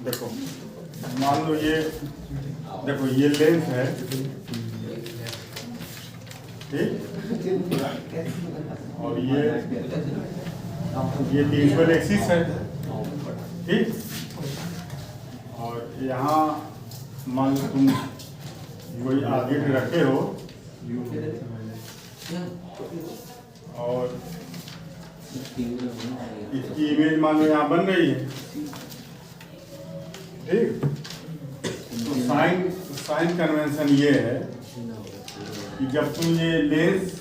देखो मान लो ये, देखो ये लेंथ है, ठीक, और ये यूजुअल एक्सिस है, ठीक। और यहाँ मान लो तुम कोई ऑब्जेक्ट रखे हो और इसकी इमेज मान लो यहाँ बन रही है, ठीक। तो साइन कन्वेंशन ये है कि जब तुम ये लेंस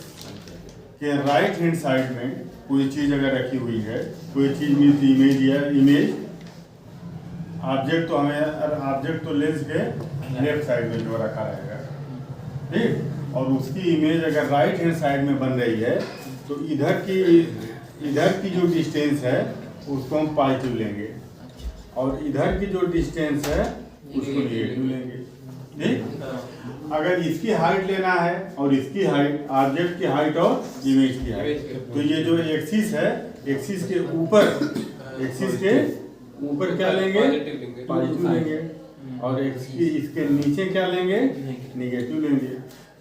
के राइट हैंड साइड में कोई चीज़ अगर रखी हुई है, कोई चीज़ मीन्स इमेज या इमेज ऑब्जेक्ट, तो हमें ऑब्जेक्ट तो लेंस के लेफ्ट साइड में जो रखा रहेगा, ठीक। और उसकी इमेज अगर राइट हैंड साइड में बन रही है तो इधर की जो डिस्टेंस है उसको हम पॉजिटिव लेंगे और इधर की जो डिस्टेंस है उसको नेगेटिव लेंगे, ठीक। अगर इसकी हाइट लेना है और इसकी हाइट, ऑब्जेक्ट की हाइट और इमेज की हाइट, तो ये जो एक्सिस है, एक्सिस के ऊपर क्या लेंगे? पॉजिटिव लेंगे, और इसके नीचे क्या लेंगे? निगेटिव लेंगे।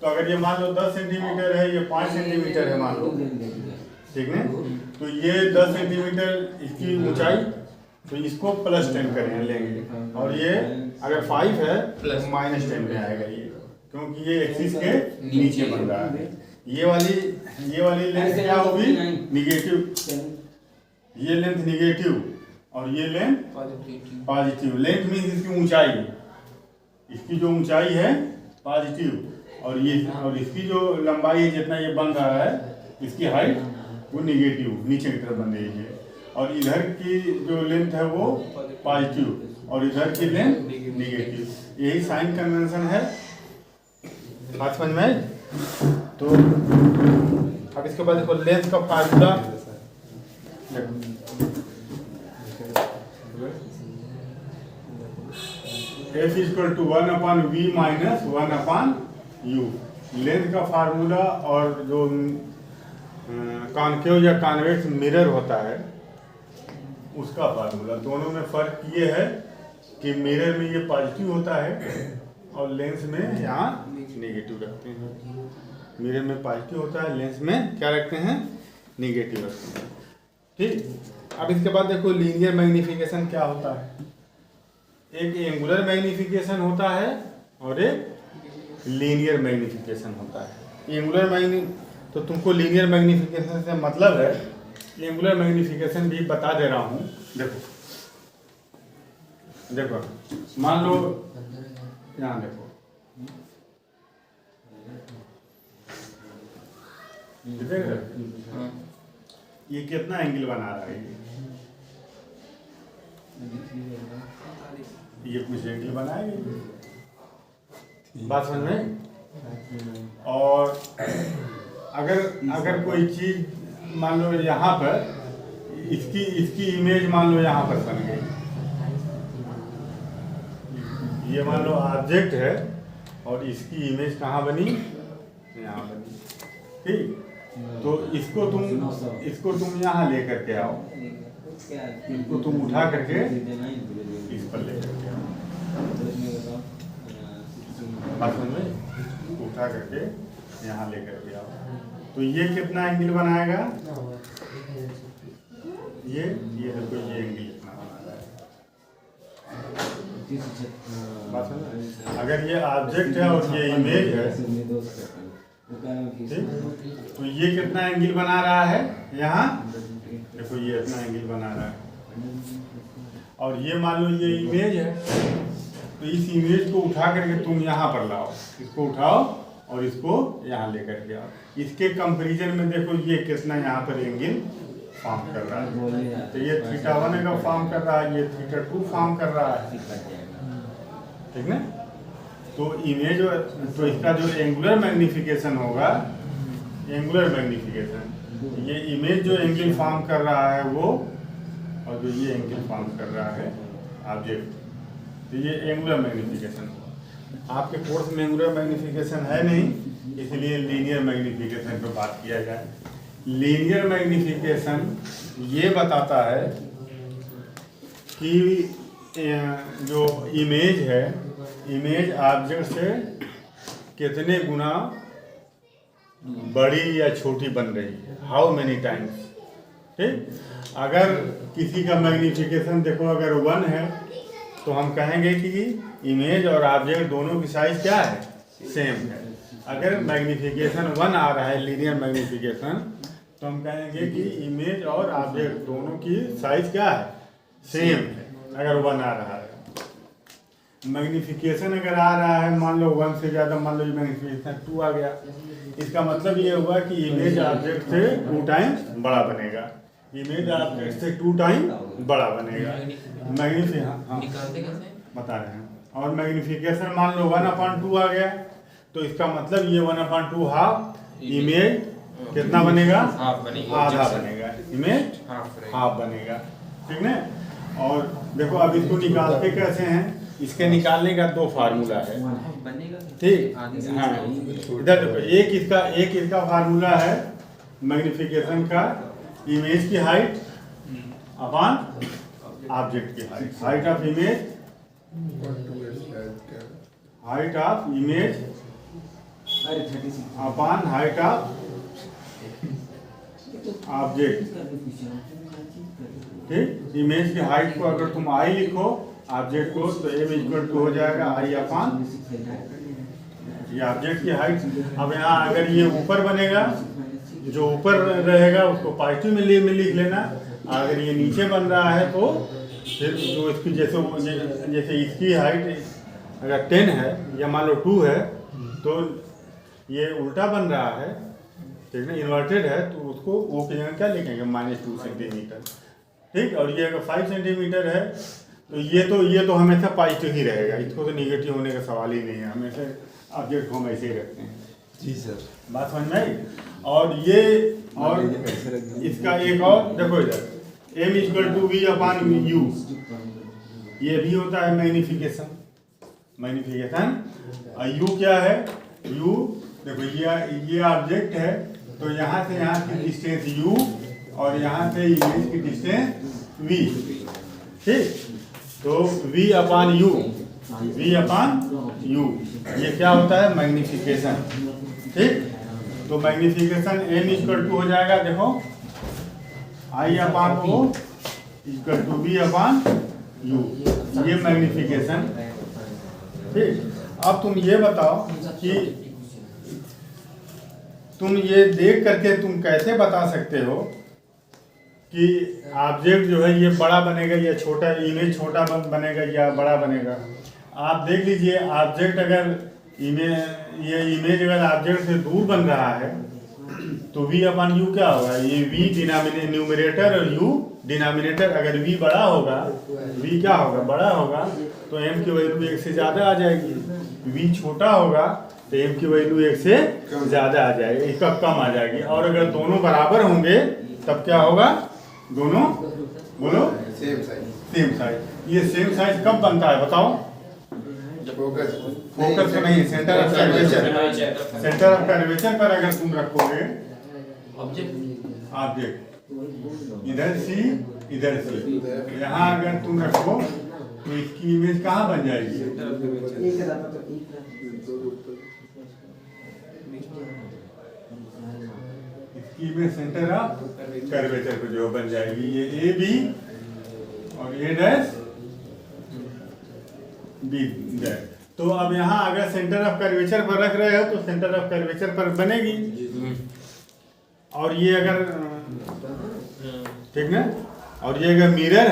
तो अगर ये मान लो 10 सेंटीमीटर है, ये 5 सेंटीमीटर है मान लो, ठीक है, तो ये 10 सेंटीमीटर इसकी ऊंचाई, तो इसको +10 करेंगे लेंगे, और ये अगर 5 है तो -10 में आएगा ये, क्योंकि ये एक्सिस के नीचे बन रहा है। ये वाली लेंथ क्या होगी? निगेटिव, ये लेंथ निगेटिव और ये लेंथ पॉजिटिव। लेंथ मीन्स इसकी ऊंचाई, इसकी जो ऊंचाई है पॉजिटिव, और इसकी जो लंबाई है, जितना ये बन रहा है, इसकी हाइट वो निगेटिव, नीचे की तरफ बन रही है, और इधर की जो लेंथ है वो पॉजिटिव और इधर की लेंथ निगेटिव। यही साइन कन्वेंशन है, बात समझ में? तो अब इसके बाद देखो लेंथ का formula, F = 1/v - 1/u। Length का फार्मूला और जो कॉन्केव या कॉन्वेक्स मिरर होता है उसका फार्मूला, दोनों में फ़र्क ये है कि मिरर में ये पॉजिटिव होता है और लेंस में यहाँ नेगेटिव रखते हैं। मिरर में पॉजिटिव होता है, लेंस में क्या रखते हैं? नेगेटिव रखते हैं, ठीक। अब इसके बाद देखो लीनियर मैग्नीफिकेशन क्या होता है। एक एंगुलर मैग्नीफिकेशन होता है और एक लीनियर मैग्नीफिकेशन होता है। एंगुलर तो तुमको लीनियर मैग्नीफिकेशन से मतलब है, एंगुलर मैग्नीफिकेशन भी बता दे रहा हूँ। देखो मान लो यहाँ देखो, ये कितना एंगल बना रहा है? ये कुछ एंगल बनाएंगे, बात समझ में? और अगर कोई चीज मान लो यहाँ पर इसकी इमेज मान लो यहाँ पर बन गई, ये मान लो ऑब्जेक्ट है और इसकी इमेज कहाँ बनी? यहाँ बनी, ठीक। तो इसको तुम यहाँ लेकर के आओ, इसको तुम उठा करके इस पर लेकर के आओ, बात समझ में? उठा करके यहाँ लेकर के आओ, तो ये कितना एंगल बनाएगा? ये देखो, ये एंगल कितना बना रहा है, बात समझ? अगर ये ऑब्जेक्ट है और ये इमेज है, ठीक, तो ये कितना एंगल बना रहा है? यहाँ देखो, ये इतना एंगल बना रहा है, और ये मान लो ये इमेज है, तो इस इमेज को उठा करके तुम यहाँ पर लाओ, इसको उठाओ और इसको यहाँ लेकर के आओ। इसके कंपैरिजन में देखो ये कितना यहाँ पर एंगल फॉर्म कर रहा है, तो ये θ1 का फॉर्म कर रहा है, ये θ2 फॉर्म कर रहा है, ठीक ना। तो इमेज, तो इसका जो एंगुलर मैग्नीफिकेशन होगा, एंगुलर मैग्नीफिकेशन, ये इमेज जो एंगल फॉर्म कर रहा है वो, और जो ये एंगल फॉर्म कर रहा है ऑब्जेक्ट, तो ये एंगुलर मैग्नीफिकेशन। आपके कोर्स में एंगुलर मैग्नीफिकेशन है नहीं, इसलिए लीनियर मैग्नीफिकेशन पर बात किया जाए। लीनियर मैग्नीफिकेशन ये बताता है कि जो इमेज है, इमेज ऑब्जेक्ट से कितने गुना बड़ी या छोटी बन रही है, हाउ मेनी टाइम्स। ठीक, अगर किसी का मैग्नीफिकेशन देखो अगर 1 है तो हम कहेंगे कि इमेज और ऑब्जेक्ट दोनों की साइज क्या है, सेम है। अगर मैग्नीफिकेशन 1 आ रहा है लीनियर मैग्नीफिकेशन, तो हम कहेंगे कि इमेज और ऑब्जेक्ट दोनों की साइज क्या है, सेम है, अगर 1 आ रहा है। मैग्नीफिकेशन अगर आ रहा है मान लो 1 से ज़्यादा, मान लो मैग्नीफिकेशन 2 आ गया, इसका मतलब ये हुआ कि इमेज ऑब्जेक्ट से 2 टाइम बड़ा बनेगा, इमेज ऑब्जेक्ट से 2 टाइम बड़ा बनेगा। बता रहे हैं। और मैग्नीफिकेशन मान लो 1/2 आ गया, तो इसका मतलब ये 1/2 हाफ इमेज कितना बनेगा, आधा बनेगा, इमेज हाफ बनेगा। ठीक ना। और देखो अब इसको निकालते कैसे हैं, इसके निकालने का 2 फार्मूला है। ठीक, हाँ, इधर देखो, एक इसका फार्मूला है मैग्नीफिकेशन का, इमेज की हाइट अपॉन ऑब्जेक्ट की height, height of image, height of image upon height of object. ठीक, इमेज की हाइट को अगर तुम आई लिखो, ऑब्जेक्ट को, तो m इक्वल टू हो जाएगा आई अपॉन ये ऑब्जेक्ट की हाइट। अब यहाँ अगर ये ऊपर बनेगा, जो ऊपर रहेगा उसको पॉजिटिव में लिख लेना, अगर ये नीचे बन रहा है तो फिर जो इसकी जैसे इसकी हाइट अगर 10 है या मान लो 2 है, तो ये उल्टा बन रहा है, ठीक है, इन्वर्टेड है, तो उसको वो की जगह क्या लिखेंगे, -2 सेंटीमीटर। ठीक, और ये अगर 5 सेंटीमीटर है तो ये तो हमेशा पॉजिटिव ही रहेगा, इसको तो निगेटिव होने का सवाल ही नहीं है, हमेशा ऑब्जेक्ट को हम ऐसे ही रखते हैं। जी सर, बात समझ में आई। और ये और इसका एक और देखो इधर, m equal to v upon u, ये भी होता है मैग्नीफिकेशन। u क्या है, u देखो ये ऑब्जेक्ट है, तो यहाँ से यहाँ की डिस्टेंस u और यहाँ से इमेज की डिस्टेंस v। ठीक, तो v अपॉन u, ये क्या होता है, मैग्नीफिकेशन। ठीक, तो मैग्नीफिकेशन m इक्वल टू हो जाएगा, देखो I upon o equal to v upon u, ये मैग्नीफिकेशन। ठीक, अब तुम ये बताओ कि तुम ये देख करके तुम कैसे बता सकते हो कि ऑब्जेक्ट जो है ये बड़ा बनेगा या छोटा, इमेज छोटा बनेगा या बड़ा बनेगा। आप देख लीजिए, ऑब्जेक्ट अगर ये इमेज अगर ऑब्जेक्ट से दूर बन रहा है तो v अपॉन u क्या होगा, ये v न्यूमरेटर और u डिनोमिनेटर। अगर v बड़ा होगा, v क्या होगा, बड़ा होगा, तो m की वैल्यू 1 से ज़्यादा आ जाएगी। v छोटा होगा तो m की वैल्यू 1 से ज़्यादा आ जाएगी, एक कम आ जाएगी। और अगर दोनों बराबर होंगे तब क्या होगा, दोनों बोलो सेम साइज। Same size. ये सेम साइज कब बनता है बताओ, फोकस नहीं, centre of curvature. Centre of curvature पर अगर तुम रखोगे ऑब्जेक्ट इधर सी इधर सी, यहाँ अगर तुम रखो तो इसकी इमेज कहाँ बन जाएगी, इसकी इमेज सेंटर ऑफ कर्वेचर पर जो बन जाएगी, ये ए बी और ए डैश बी डैश। तो अब यहाँ अगर सेंटर ऑफ कर्वेचर पर रख रहे हो तो सेंटर ऑफ कर्वेचर पर बनेगी। और ये अगर ठीक ना, और ये अगर मिरर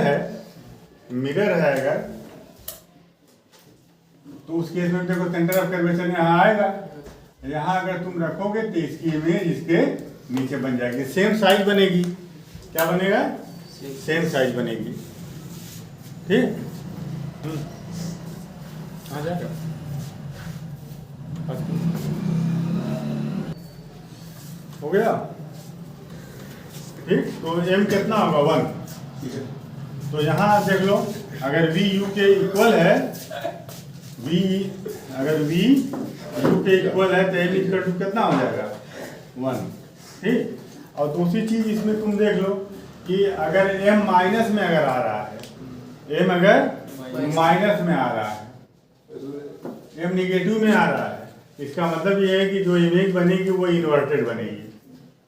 है अगर, तो उस केस में देखो सेंटर ऑफ कर्वेचर यहाँ आएगा, यहाँ अगर तुम रखोगे तो इसकी इमेज इसके नीचे बन जाएगी, सेम साइज बनेगी। क्या बनेगा, सेम साइज बनेगी। ठीक, आ जाएगा। हो गया। ठीक, तो m कितना होगा 1। तो यहाँ देख लो, अगर v u के इक्वल है, अगर v u के इक्वल है तो m इक्वल टू कितना हो जाएगा 1। ठीक, और दूसरी चीज इसमें तुम देख लो कि अगर m माइनस में अगर आ रहा है, m अगर माइनस में आ रहा है, m निगेटिव में आ रहा है, इसका मतलब ये है कि जो इमेज बनेगी वो इन्वर्टेड बनेगी।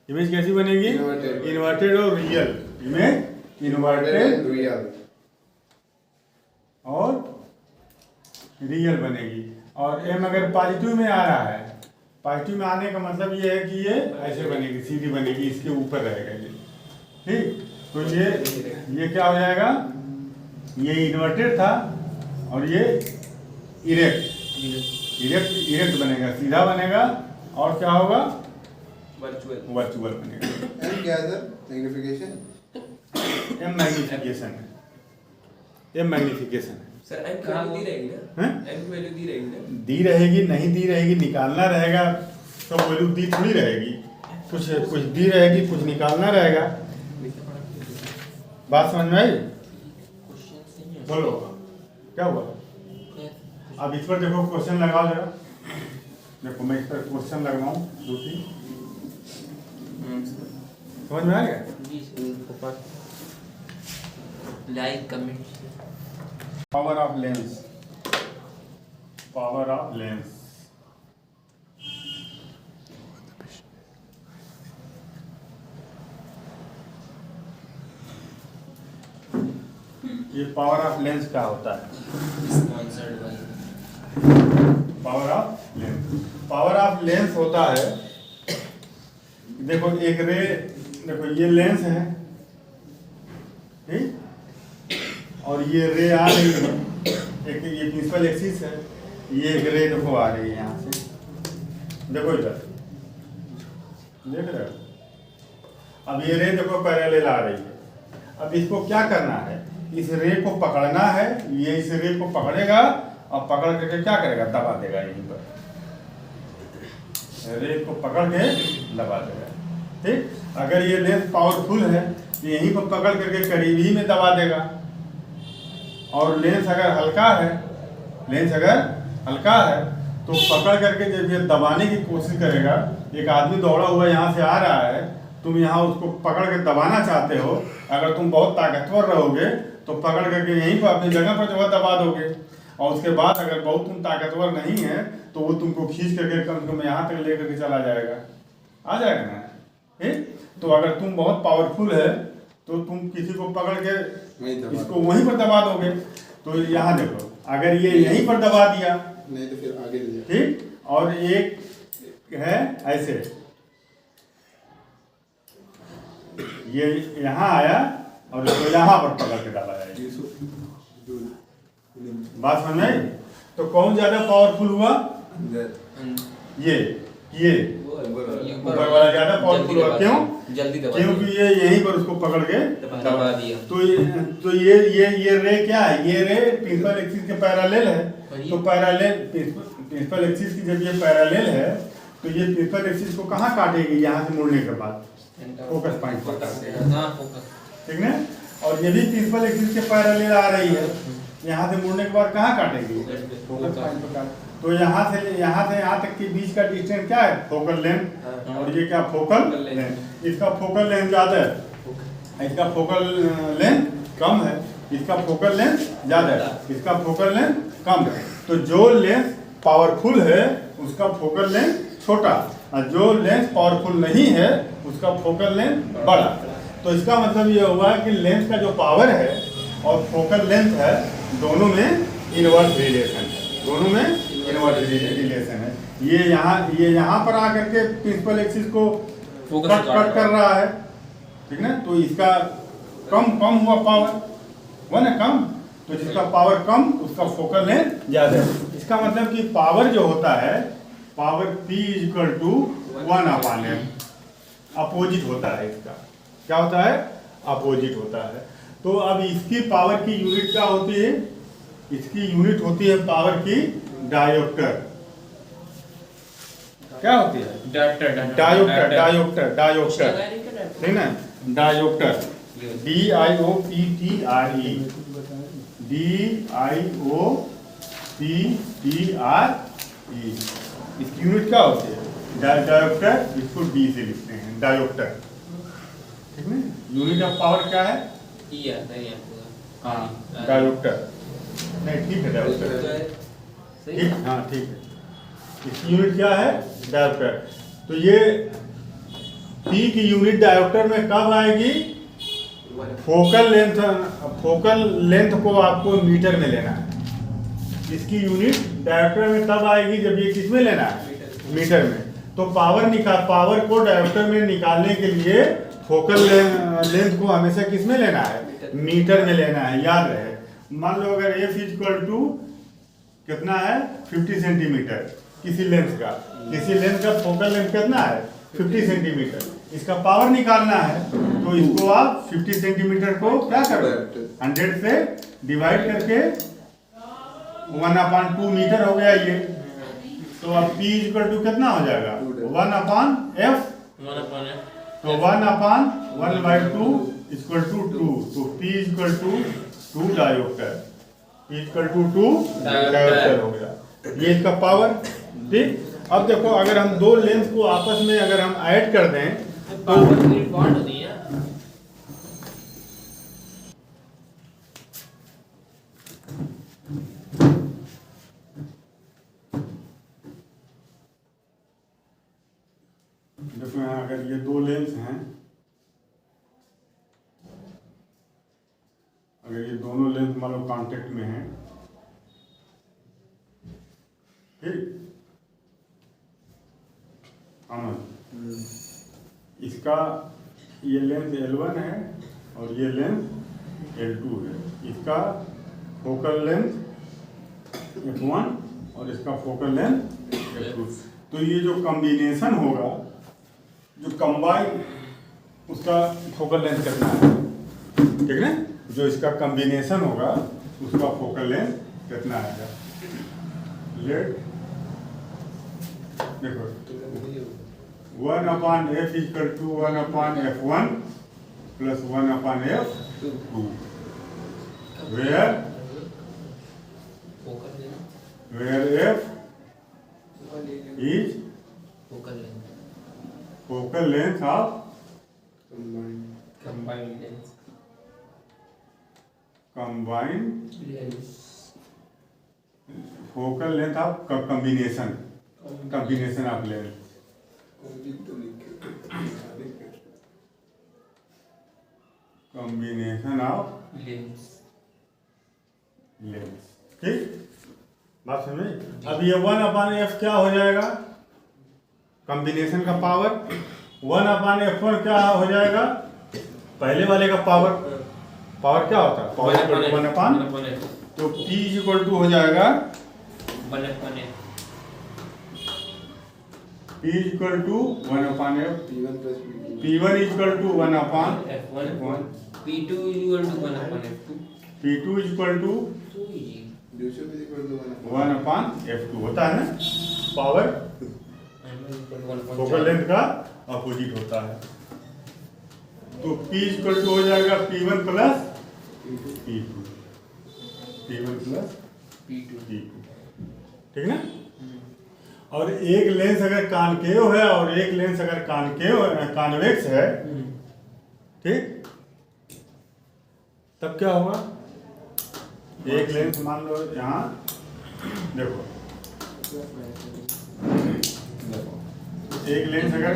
इमेज कैसी बनेगी? इन्वर्टेड और रियल। इमेज इन्वर्टेड और रियल बनेगी। और m अगर पॉजिटिव में आ रहा है, पॉजिटिव में आने का मतलब ये है कि ये ऐसे बनेगी, सीधी बनेगी, इसके ऊपर रहेगा ये। ठीक, तो ये क्या हो जाएगा? ये इन्वर्टेड था और ये इरेक्ट बनेगा, सीधा बनेगा। और क्या होगा? वर्चुअल बनेगा। क्या है सर? मैग्निफिकेशन? m मैग्निफिकेशन है, m मैग्निफिकेशन है। सर m की वैल्यू दी रहेगी ना? m की वैल्यू दी रहेगी ना? दी रहेगी, नहीं दी रहेगी, निकालना रहेगा। सब वैल्यू दी थोड़ी रहेगी, कुछ दी रहेगी, कुछ निकालना रहेगा। बात समझ में आई? बोलो क्या हुआ? अब इस पर देखो, क्वेश्चन लगाओ जरा। देखो मैं इस पर क्वेश्चन लगवाऊं, दूसरी समझ में आ गया? Like comment. Power of lens, power of lens. ये पावर ऑफ लेंस क्या होता है? Power of lens, power of lens होता है, देखो एक रे, देखो ये लेंस है, ठीक, और ये रे आ रही है, एक ये प्रिंसिपल एक्सिस है, ये एक रे देखो आ रही है यहाँ से, देखो इधर देख रहे हो। अब ये रे देखो पैरेलल आ रही है। अब इसको क्या करना है? इस रे को पकड़ना है, ये इस रे को पकड़ेगा और पकड़ करके क्या करेगा? दबा देगा यहीं पर, रे को पकड़ के दबा देगा। ठीक, अगर ये लेंस पावरफुल है तो यहीं पर पकड़ करके करीब ही में दबा देगा। और लेंस अगर हल्का है, लेंस अगर हल्का है तो पकड़ करके जब ये दबाने की कोशिश करेगा, एक आदमी दौड़ा हुआ यहाँ से आ रहा है, तुम यहाँ उसको पकड़ के दबाना चाहते हो, अगर तुम बहुत ताकतवर रहोगे तो पकड़ करके यहीं पर अपनी जगह पर जो है दबा दोगे। और उसके बाद अगर बहुत तुम ताकतवर नहीं है तो वो तुमको खींच करके कम से कम यहाँ तक लेकर के चला जाएगा, आ जाएगा ना। ठीक, तो अगर तुम बहुत पावरफुल है तो तुम किसी को पकड़ के इसको वहीं पर दबा दोगे। तो यहाँ देखो, अगर ये यहीं पर दबा दिया नहीं तो फिर आगे ले, ठीक, और एक है ऐसे, ये यहाँ आया और इसको यहाँ पर पकड़ के डाला जाएगा। बात समझ में आई? तो कौन ज्यादा पावरफुल हुआ? ये ऊपर वाला ज्यादा पावरफुल हुआ। क्यों? जल्दी दबा, क्योंकि ये यहीं पर उसको पकड़ के दबा दिया। तो ये रे क्या है? ये रे प्रिंसिपल एक्सिस के पैरेलल है। तो पैरेलल प्रिंसिपल एक्सिस की जब ये पैरेलल है तो ये प्रिंसिपल एक्सिस को कहाँ काटेगी? यहाँ से मुड़ने के बाद फोकस पॉइंट पर काटेगा, ठीक ना। और ये भी प्रिंसिपल एक्सिस के पैरेलल आ रही है, यहाँ से मुड़ने के बाद कहाँ काटेगी? फोकस पॉइंट पर काट। तो यहाँ से यहाँ तक के बीच का डिस्टेंस क्या है? Focal length. और ये क्या? Focal length. इसका फोकल लेंथ ज्यादा है, इसका फोकल लेंथ कम है, इसका फोकल लेंथ ज्यादा है, इसका फोकल लेंथ कम है। तो जो लेंस पावरफुल है उसका फोकल लेंथ छोटा, और जो लेंस पावरफुल नहीं है उसका फोकल लेंथ बड़ा। तो इसका मतलब ये हुआ कि लेंस का जो पावर है और फोकल लेंथ है, दोनों में इनवर्स रिलेशन है, दोनों में इनवर्स रिलेशन है। ये यहाँ पर आकर के प्रिंसिपल एक्सिस को कट कर रहा है, ठीक ना। तो इसका कम हुआ पावर, हुआ ना कम। तो जिसका पावर कम उसका फोकल लेंथ ज्यादा है। इसका मतलब कि पावर जो होता है, पावर P = 1/m, अपोजिट होता है इसका। क्या होता है? अपोजिट होता है। तो अब इसकी पावर की यूनिट क्या होती है? इसकी यूनिट होती है पावर की डायोप्टर। क्या होती है? डायोप्टर, ठीक ना। Dioptre, DIOPTRE, DIOPTRE। इसकी यूनिट क्या होती है? डायोप्टर, इसको D से लिखते हैं, डायोप्टर। ठीक है। यूनिट ऑफ पावर क्या है? ई आता है आपको। हाँ डायोप्टर, नहीं ठीक है डायोप्टर, सही ठीक, हाँ ठीक है। इसकी यूनिट क्या है? डायोप्टर। तो ये पी की यूनिट डायोप्टर में कब आएगी? फोकल लेंथ को आपको मीटर में लेना है। इसकी यूनिट डायोप्टर में तब आएगी जब ये किस में लेना है? मीटर में। तो पावर को डायोप्टर में निकालने के लिए फोकल लेंथ को हमेशा किस में लेना है? मीटर में लेना है, याद रहे। मान लो अगर एफ इक्वल टू कितना है? 50 सेंटीमीटर किसी लेंथ का फोकल लेंथ कितना है? 50 सेंटीमीटर। इसका पावर निकालना है तो इसको आप 50 सेंटीमीटर को क्या करो? 100 से डिवाइड करके 1/2 मीटर हो गया ये। तो अब P इक्वल टू कितना हो जाएगा? 1/F। तो 1/1/2 इक्वल टू 2। तो P equal to 2 dioptre, P equal to 2 dioptre हो गया। ये इसका पावर, ठीक। अब देखो अगर हम दो लेंस को आपस में अगर हम ऐड कर दें तो बॉन्ड होती है। देखो यहाँ अगर ये दो लेंस हैं, अगर ये दोनों लेंस मान लो कांटेक्ट में हैं, ठीक, इसका ये लेंस L1 है और ये लेंस L2 है। इसका फोकल लेंथ F1 और इसका फोकल लेंथ F2। तो ये जो कॉम्बिनेशन होगा, जो कंबाइन, उसका फोकल लेंथ कितना है? ठीक है, जो इसका कॉम्बिनेशन होगा उसका फोकल लेंथ कितना आएगा? लेट देखो 1/F equal to 1/F1 plus 1/F2 where F is focal length of combined lens combined focal length of combination of length, combination of lens। Lens, ठीक, बात समझे? अब ये 1/F क्या हो जाएगा? कॉम्बिनेशन का पावर। 1/F1 क्या हो जाएगा? पहले वाले का पावर क्या होता है? पावर इक्वल टू 1/, तो P इक्वल टू हो जाएगा 1/F। P equal to 1/F, P1 plus P2. P1 equal to 1/F1, P2 equal to 1/F2। P2 equal to Duration is equal to 1/F2 होता है ना? Power focal length का opposite होता है। तो P equal to हो जाएगा P1 plus P2, P1 plus P2, ठीक ना? और एक लेंस अगर कॉनकेव है और एक लेंस अगर कॉन्वेक्स है, ठीक, तब क्या होगा? एक लेंस मान लो यहाँ देखो, एक लेंस अगर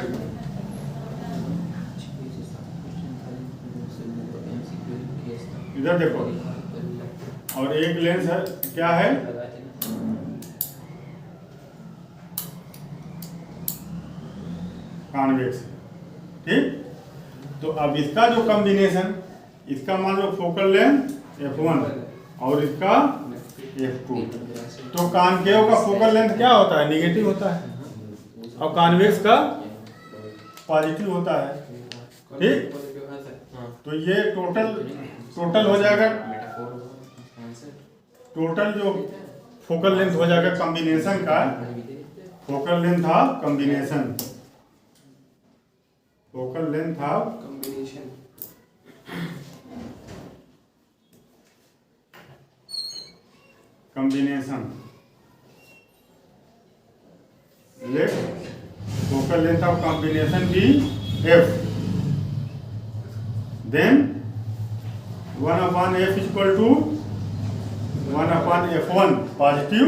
इधर देखो और एक लेंस है क्या है? कॉन्वेक्स, ठीक। तो अब इसका जो कॉम्बिनेशन, इसका मान लो फोकल लेंथ F1 और इसका F2, तो कॉनकेव का फोकल लेंथ क्या होता है? निगेटिव होता है और कॉन्वेक्स का पॉजिटिव होता है, ठीक। तो ये टोटल हो जाएगा, टोटल जो फोकल लेंथ हो जाएगा कॉम्बिनेशन का, focal length of combination, focal length of combination. Combination, let focal length of combination be F, then 1/f equal to 1/f1 positive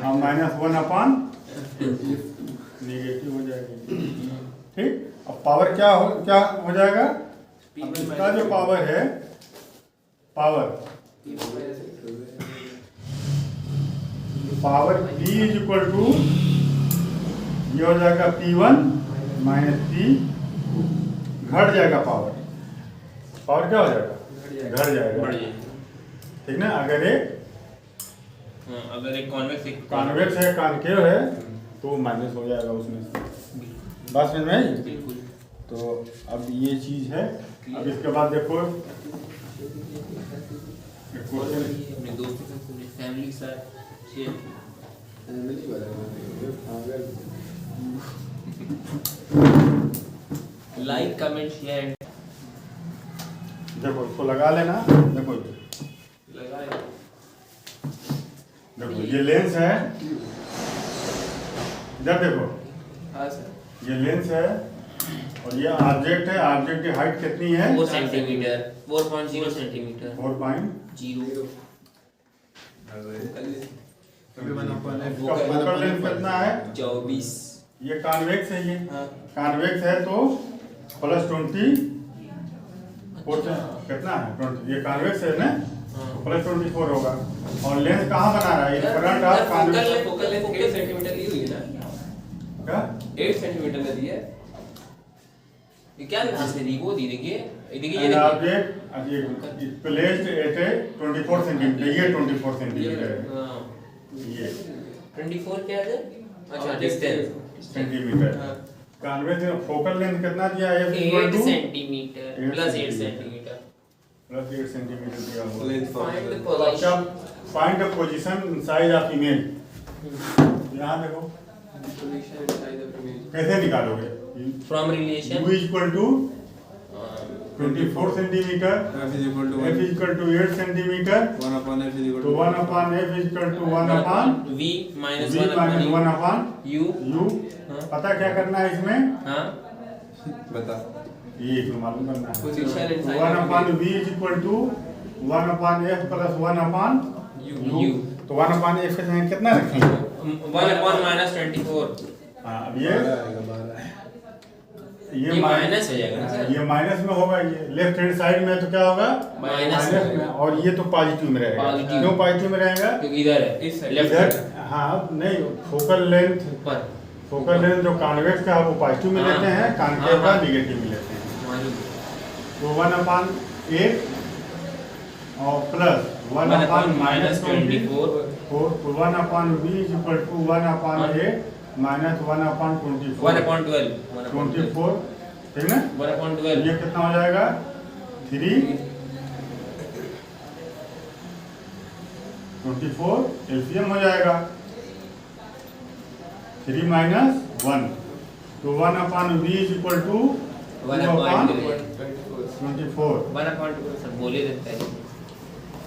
और -1/, नेगेटिव हो जाएगी। ठीक, अब पावर क्या हो जाएगा? अब इसका जो पावर है, power P is equal to, ये हो जाएगा P1 माइनस P, घट जाएगा पावर क्या हो जाएगा? घट जाएगा। ठीक ना? अगर एक कॉन्वेक्स है, कॉनकेव है, तो माइनस हो जाएगा उसमें से। बात समझ में आई? बिल्कुल। तो अब ये चीज है। अब इसके बाद देखो अपने दोस्तों के साथ, फैमिली के साथ शेयर। फैमिली वाला लाइक, कमेंट, शेयर। देखो इसको लगा लेना। देखो ये लेंस है, इधर देखो। हाँ सर। ये लेंस है और ये ऑब्जेक्ट है। ऑब्जेक्ट की हाइट कितनी है? 4 सेंटीमीटर, 4.0 सेंटीमीटर। 4.0। इसका फोकल लेंथ कितना है? 24। ये कॉन्वेक्स है। ये कॉन्वेक्स है तो +20 कितना है? 20। ये कॉन्वेक्स है ना, +24 होगा। और लेंस कहाँ बना रहा है? ये front of convex. Focal length 8 centimetre ली हुई है ना? क्या 8 सेंटीमीटर का दिया है। ये क्या ध्यान से दी? वो दी देखिए, ये An object is placed at a 24 centimetre. ये 24 सेंटीमीटर है। हाँ। ये 24 क्या है? अच्छा, डिस्टेंस सेंटीमीटर। कॉन्वेक्स में फोकल लेंथ कितना दिया है? 8 centimetre plus 8 centimetre plus 8 centimetre दिया हुआ है। फाइंड द तो अच्छा, find the position size of image. यहाँ देखो कैसे निकालोगे? From relation U equal to 24 centimetre, F is equal to F equal to 8 centimetre, 1/f is equal तो to 1/f equal to 1/v v minus minus 1/u। u। हाँ। पता क्या करना है इसमें? हाँ, बता। ये तो मालूम करना है। Position and 1/v is equal to 1/f plus 1/u। तो 1/f के जगह कितना रखेंगे? 1 माइनस 24। हाँ, अब ये माइनस हो जाएगा ना सर? ये माइनस में होगा। ये लेफ्ट हैंड साइड में तो क्या होगा? माइनस में। और ये तो पॉजिटिव में रहेगा। पॉजिटिव। क्यों पॉजिटिव में रहेगा? क्योंकि इधर है, इस लेफ्ट इधर हाँ नहीं, फोकल लेंथ जो कॉन्वेक्स का है वो पॉजिटिव में लेते हैं, कॉन्केव का नेगेटिव में लेते हैं। तो 1/8 और plus 1/-24। 1/v is equal to 1/8 minus 1/24। 1/12। 24, ठीक ना? 1/12। ये कितना हो जाएगा? 3 24 एलसीएम हो जाएगा। 3 माइनस 1, तो 1/v is equal to 1/24। 24। Sir बोले देता है।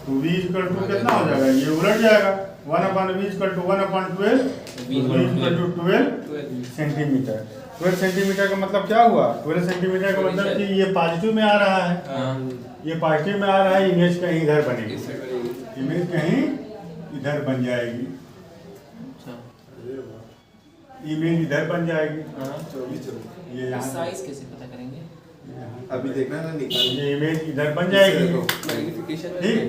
तो v इक्वल टू कितना हो जाएगा? ये उलट जाएगा। 1/v equal to 1/12, v equal to 12 centimetre. 12 centimetre का मतलब क्या हुआ? 12 सेंटीमीटर का मतलब कि ये पॉजिटिव में आ रहा है। ये पॉजिटिव में आ रहा है। इमेज कहीं इधर बनेगी, इमेज कहीं इधर बन जाएगी। इमेज इधर बन जाएगी। ये यहाँ साइज कैसे पता करेंगे? अभी देखना ना निकाल। ये इमेज इधर बन जाएगी। मैग्नीफिकेशन ठीक,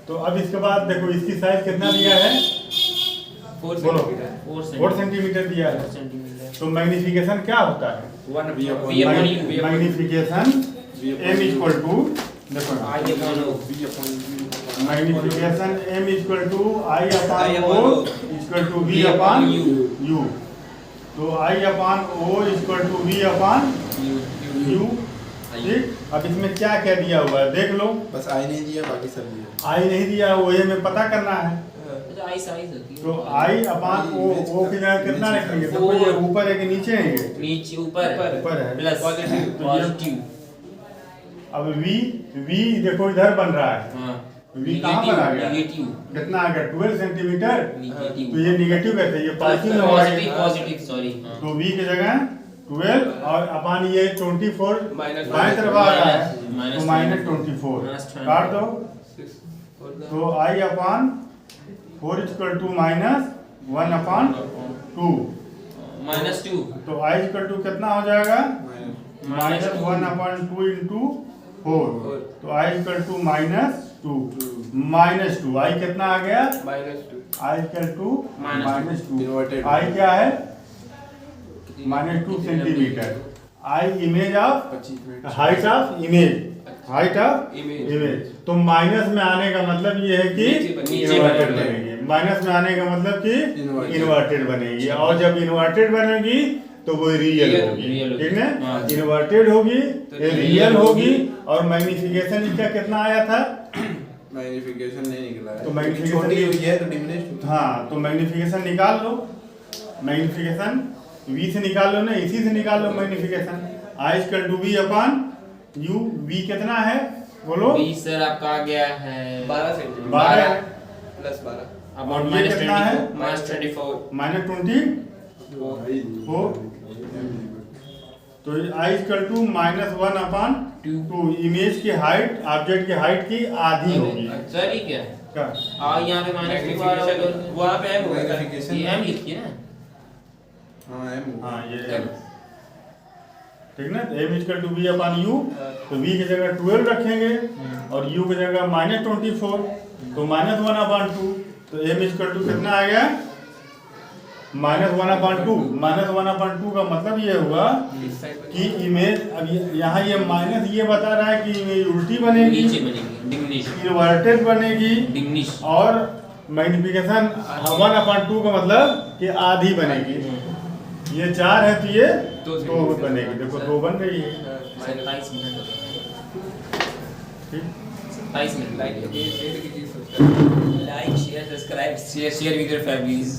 तो अब इसके बाद देखो इसकी साइज कितना दिया है? 4 सेंटीमीटर दिया है। तो मैग्नीफिकेशन क्या होता है? मैग्नीफिकेशन m इक्वल टू, देखो magnification m equal to I/O equal to V/U। तो I/O इक्वल टू V/U। ठीक, अब इसमें क्या क्या दिया हुआ है देख लो। बस आई नहीं दिया, बाकी सब दिया। आई नहीं दिया, वो ये में पता करना है। आई साइज होती है। तो I/O की जगह कितना रखेंगे? तो ये ऊपर है कि नीचे है? ये नीचे ऊपर है प्लस पॉजिटिव। अब V देखो इधर बन रहा है। हाँ, V कहाँ पर आ गया? नेगेटिव। कितना आ गया? 12 सेंटीमीटर। नेगेटिव। तो ये नेगेटिव कहते हैं, ये पॉजिटिव में होगा। Positive sorry. तो V की जगह 12 और अपन ये 24 Minus बाएं तरफ आ रहा है Minus तो माइनस 24 24 काट दो तो I upon 4 equal to minus 1 upon 2 -2 तो I इक्वल टू कितना हो जाएगा माइनस माइनस 1 अपन 2 इंटू 4 तो I इक्वल टू -2 -2 I कितना आ गया I equal to -2 Inverted. I क्या है -2 centimetre I image of 25 minute height of image तो माइनस में आने का मतलब ये है कि नीचे इन्वर्टेड बनेगी। बनेगी माइनस में आने का मतलब कि Inverted. इन्वर्टेड बनेगी और जब इन्वर्टेड बनेगी तो वो रियल Real होगी होगी। ठीक है हाँ। इन्वर्टेड होगी तो रियल होगी और मैग्निफिकेशन इसका कितना आया था मैग्निफिकेशन नहीं निकला है तो magnification छोटी नहीं- हुई है तो डिमिनिश हाँ तो मैग्निफिकेशन निकाल लो मैग्निफिकेशन v से निकाल लो ना इसी से निकाल लो magnification I equal to v upon u v कितना है बोलो 20 सर आपका आ गया है 12 सेंटीमीटर 12 प्लस 12 अबाउट और ये कितना है? -24 माइनस 24 तो I equal to -1 upon 2 image की हाइट ऑब्जेक्ट की हाइट की आधी होगी सर ये क्या है क्या यहाँ पे -2 आ रहा है मैग्निफिकेशन वहाँ पे M होगा Magnification. ये m लिखिए ना हाँ एम हाँ ये m ठीक ना m equal to v upon u तो v की जगह 12 रखेंगे और u की जगह -24 तो -1 अपन 2 तो m इक्वल टू कितना आ गया -1 अपन 2 -1 अपन 2 का मतलब ये हुआ इस साइड कि इमेज अब यहाँ ये माइनस ये बता रहा है कि इमेज उल्टी बनेगी नीचे बनेगी डिग्निश इन्वर्टेड बनेगी डिग्निश और मैग्निफिकेशन 1/2 का मतलब कि आधी बनेगी ये 4 है तो ये दो 2 बनेगी देखो 2 बन रही है 27 मिनट हो गए ठीक 27 मिनट लाइक कीजिए शेयर कीजिए subscribe like share subscribe share with your families